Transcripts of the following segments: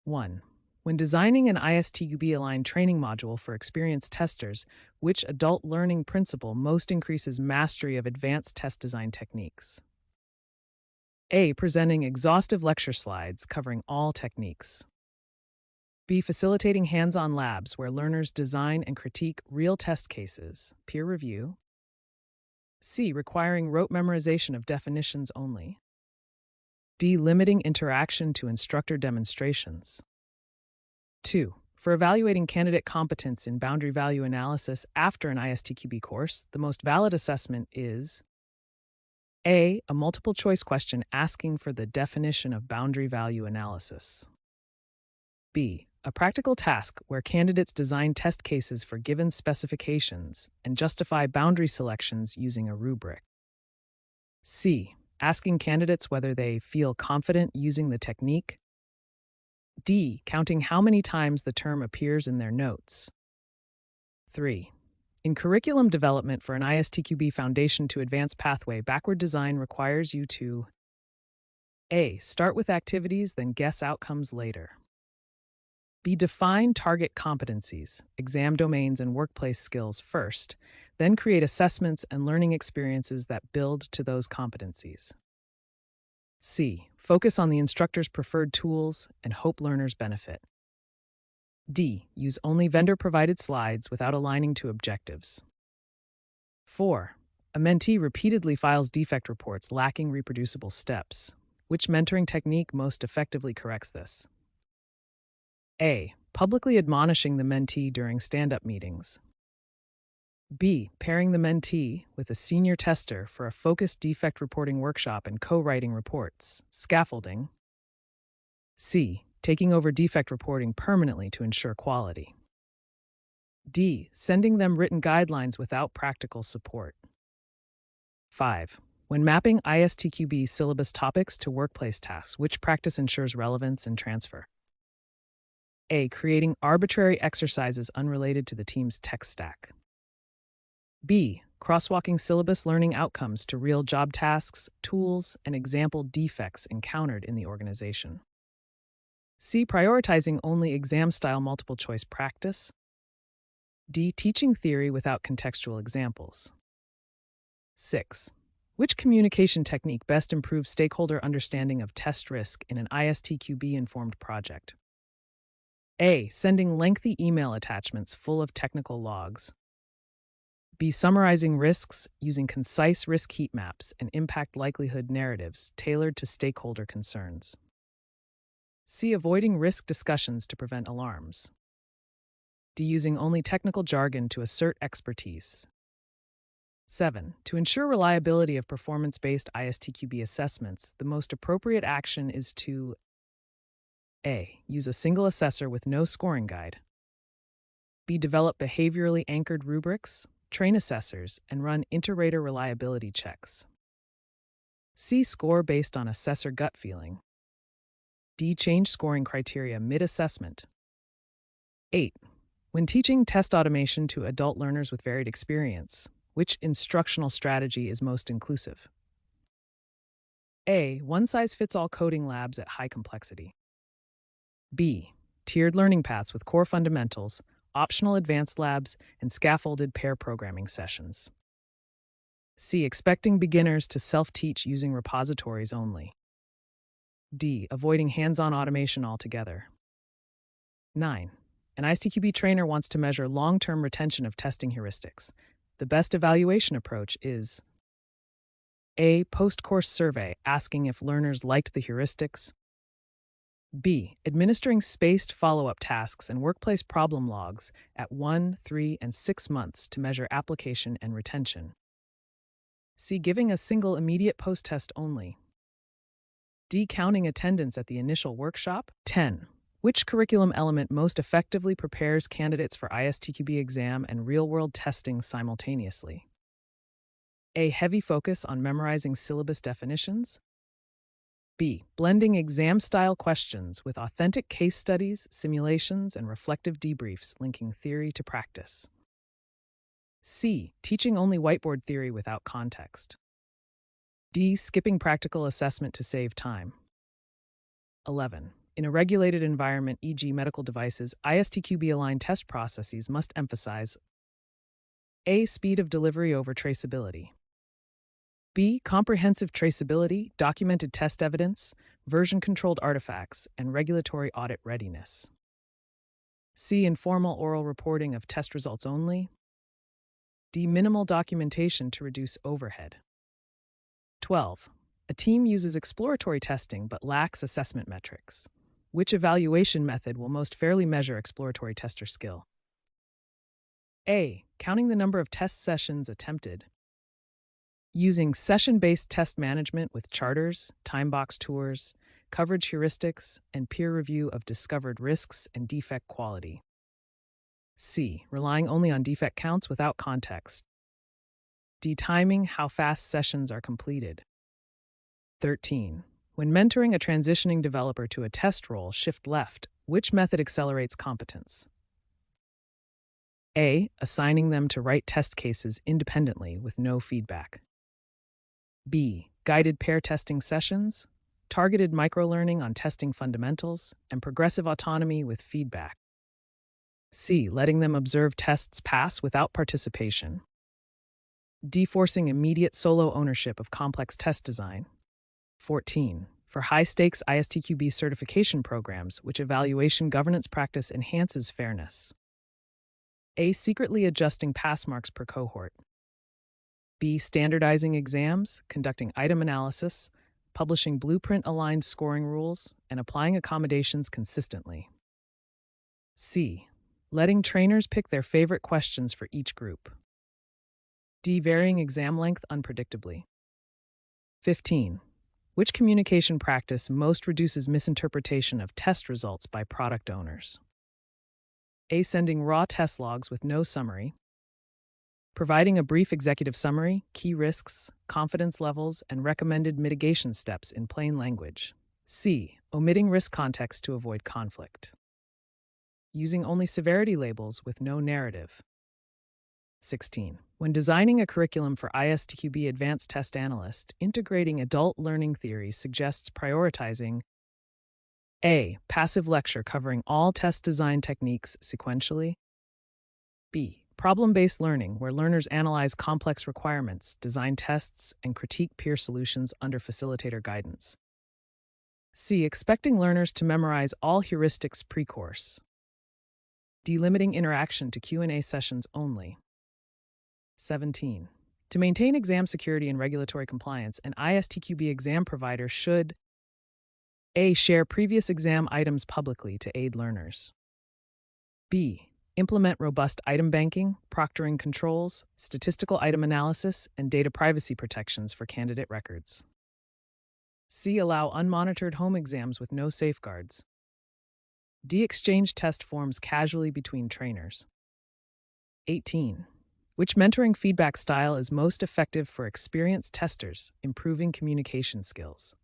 1. When designing an ISTQB-aligned training module for experienced testers, which adult learning principle most increases mastery of advanced test design techniques? A. Presenting exhaustive lecture slides covering all techniques. B. Facilitating hands-on labs where learners design and critique real test cases, peer review. C. Requiring rote memorization of definitions only. D. Limiting interaction to instructor demonstrations. 2. For evaluating candidate competence in boundary value analysis after an ISTQB course, the most valid assessment is A. A multiple choice question asking for the definition of boundary value analysis. B. A practical task where candidates design test cases for given specifications and justify boundary selections using a rubric. C. Asking candidates whether they feel confident using the technique. D. Counting how many times the term appears in their notes. 3. In curriculum development for an ISTQB Foundation to Advanced Pathway, backward design requires you to A. Start with activities, then guess outcomes later. B. Define target competencies, exam domains, and workplace skills first, then create assessments and learning experiences that build to those competencies. C. Focus on the instructor's preferred tools and hope learners benefit. D. Use only vendor-provided slides without aligning to objectives. 4. A mentee repeatedly files defect reports lacking reproducible steps. Which mentoring technique most effectively corrects this? A. Publicly admonishing the mentee during stand-up meetings. B. Pairing the mentee with a senior tester for a focused defect reporting workshop and co-writing reports. Scaffolding. C. Taking over defect reporting permanently to ensure quality. D. Sending them written guidelines without practical support. 5. When mapping ISTQB syllabus topics to workplace tasks, which practice ensures relevance and transfer? A. Creating arbitrary exercises unrelated to the team's tech stack. B. Crosswalking syllabus learning outcomes to real job tasks, tools, and example defects encountered in the organization. C. Prioritizing only exam-style multiple-choice practice. D. Teaching theory without contextual examples. 6. Which communication technique best improves stakeholder understanding of test risk in an ISTQB-informed project? A. Sending lengthy email attachments full of technical logs. B. Summarizing risks using concise risk heat maps and impact likelihood narratives tailored to stakeholder concerns. C. Avoiding risk discussions to prevent alarms. D. Using only technical jargon to assert expertise. 7. To ensure reliability of performance-based ISTQB assessments, the most appropriate action is to A. Use a single assessor with no scoring guide. B. Develop behaviorally anchored rubrics, train assessors, and run inter-rater reliability checks. C. Score based on assessor gut feeling. D. Change scoring criteria mid-assessment. 8. When teaching test automation to adult learners with varied experience, which instructional strategy is most inclusive? A. One-size-fits-all coding labs at high complexity. B. Tiered learning paths with core fundamentals, optional advanced labs, and scaffolded pair programming sessions. C. Expecting beginners to self-teach using repositories only. D. Avoiding hands-on automation altogether. 9. An ISTQB trainer wants to measure long-term retention of testing heuristics. The best evaluation approach is A. Post-course survey asking if learners liked the heuristics. B. Administering spaced follow-up tasks and workplace problem logs at 1, 3, and 6 months to measure application and retention. C. Giving a single immediate post-test only. D. Counting attendance at the initial workshop. 10. Which curriculum element most effectively prepares candidates for ISTQB exam and real-world testing simultaneously? A. Heavy focus on memorizing syllabus definitions. B. Blending exam-style questions with authentic case studies, simulations, and reflective debriefs linking theory to practice. C. Teaching only whiteboard theory without context. D. Skipping practical assessment to save time. 11. In a regulated environment, e.g., medical devices, ISTQB aligned test processes must emphasize A. Speed of delivery over traceability. B. Comprehensive traceability, documented test evidence, version controlled artifacts, and regulatory audit readiness. C. Informal oral reporting of test results only. D. Minimal documentation to reduce overhead. 12. A team uses exploratory testing but lacks assessment metrics. Which evaluation method will most fairly measure exploratory tester skill? A. Counting the number of test sessions attempted. Using session-based test management with charters, time-box tours, coverage heuristics, and peer review of discovered risks and defect quality. C. Relying only on defect counts without context. D. Timing how fast sessions are completed. 13. When mentoring a transitioning developer to a test role, shift left, which method accelerates competence? A. Assigning them to write test cases independently with no feedback. B. Guided pair testing sessions, targeted microlearning on testing fundamentals, and progressive autonomy with feedback. C. Letting them observe tests pass without participation. D. Forcing immediate solo ownership of complex test design. 14. For high-stakes ISTQB certification programs, which evaluation governance practice enhances fairness? A. Secretly adjusting pass marks per cohort. B. Standardizing exams, conducting item analysis, publishing blueprint-aligned scoring rules, and applying accommodations consistently. C. Letting trainers pick their favorite questions for each group. D. Varying exam length unpredictably. 15. Which communication practice most reduces misinterpretation of test results by product owners? A. Sending raw test logs with no summary. Providing a brief executive summary, key risks, confidence levels, and recommended mitigation steps in plain language. C. Omitting risk context to avoid conflict. Using only severity labels with no narrative. 16. When designing a curriculum for ISTQB Advanced Test Analyst, integrating adult learning theory suggests prioritizing A. Passive lecture covering all test design techniques sequentially. B. Problem-based learning, where learners analyze complex requirements, design tests, and critique peer solutions under facilitator guidance. C. Expecting learners to memorize all heuristics pre-course. D. Limiting interaction to Q&A sessions only. 17. To maintain exam security and regulatory compliance, an ISTQB exam provider should A. Share previous exam items publicly to aid learners. B. Implement robust item banking, proctoring controls, statistical item analysis, and data privacy protections for candidate records. C. Allow unmonitored home exams with no safeguards. D. Exchange test forms casually between trainers. 18. Which mentoring feedback style is most effective for experienced testers, improving communication skills?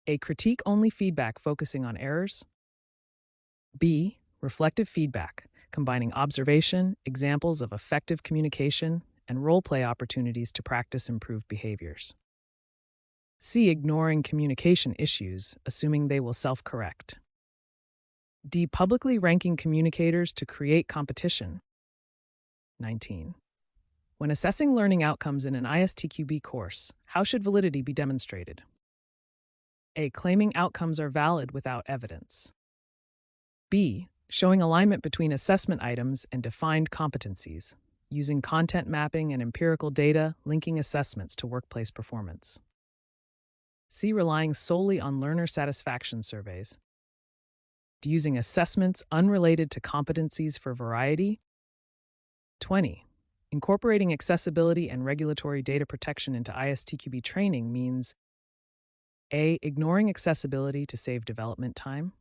A. Critique-only feedback focusing on errors. B. Reflective feedback, combining observation, examples of effective communication, and role-play opportunities to practice improved behaviors. C. Ignoring communication issues, assuming they will self-correct. D. Publicly ranking communicators to create competition. 19. When assessing learning outcomes in an ISTQB course, how should validity be demonstrated? A. Claiming outcomes are valid without evidence. B. Showing alignment between assessment items and defined competencies, using content mapping and empirical data, linking assessments to workplace performance. C. Relying solely on learner satisfaction surveys. D. Using assessments unrelated to competencies for variety. 20. Incorporating accessibility and regulatory data protection into ISTQB training means A. Ignoring accessibility to save development time.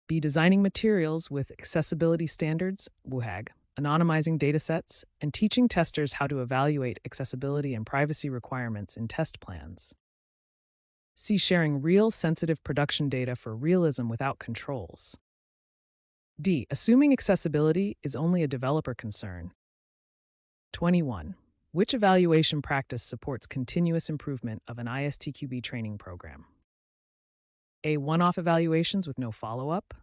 B. Designing materials with accessibility standards, WCAG, anonymizing datasets, and teaching testers how to evaluate accessibility and privacy requirements in test plans. C. Sharing real sensitive production data for realism without controls. D. Assuming accessibility is only a developer concern. 21. Which evaluation practice supports continuous improvement of an ISTQB training program? A. One-off evaluations with no follow-up.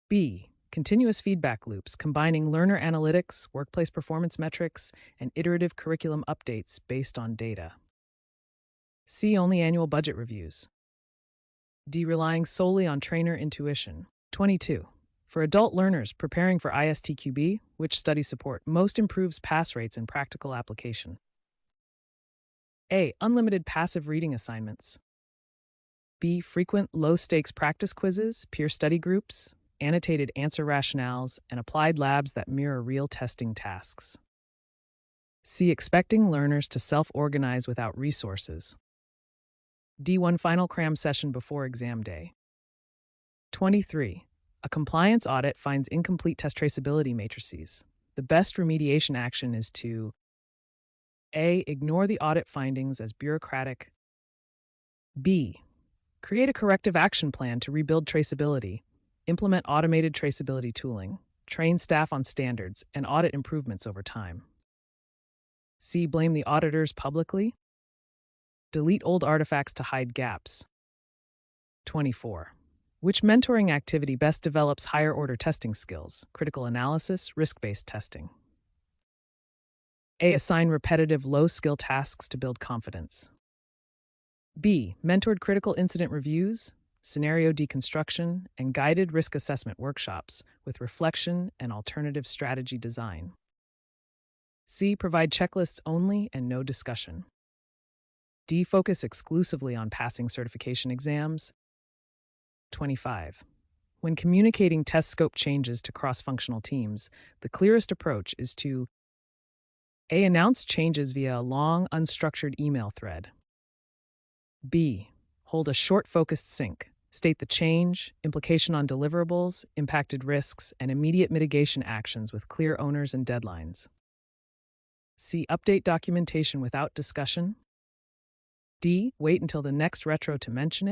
B. Continuous feedback loops combining learner analytics, workplace performance metrics, and iterative curriculum updates based on data. C. Only annual budget reviews. D. Relying solely on trainer intuition. 22. For adult learners preparing for ISTQB, which study support most improves pass rates in practical application? A. Unlimited passive reading assignments. B. Frequent low-stakes practice quizzes, peer study groups, annotated answer rationales, and applied labs that mirror real testing tasks. C. Expecting learners to self-organize without resources. D. One final cram session before exam day. 23. A compliance audit finds incomplete test traceability matrices. The best remediation action is to A. Ignore the audit findings as bureaucratic. B. Create a corrective action plan to rebuild traceability, implement automated traceability tooling, train staff on standards, and audit improvements over time. C. Blame the auditors publicly. Delete old artifacts to hide gaps. 24. Which mentoring activity best develops higher-order testing skills, critical analysis, risk-based testing? A. Assign repetitive, low-skill tasks to build confidence. B. Mentored critical incident reviews, scenario deconstruction, and guided risk assessment workshops with reflection and alternative strategy design. C. Provide checklists only and no discussion. D. Focus exclusively on passing certification exams. 25. When communicating test scope changes to cross-functional teams, the clearest approach is to A. Announce changes via a long, unstructured email thread. B. Hold a short, focused sync. State the change, implication on deliverables, impacted risks, and immediate mitigation actions with clear owners and deadlines. C. Update documentation without discussion. D. Wait until the next retro to mention it.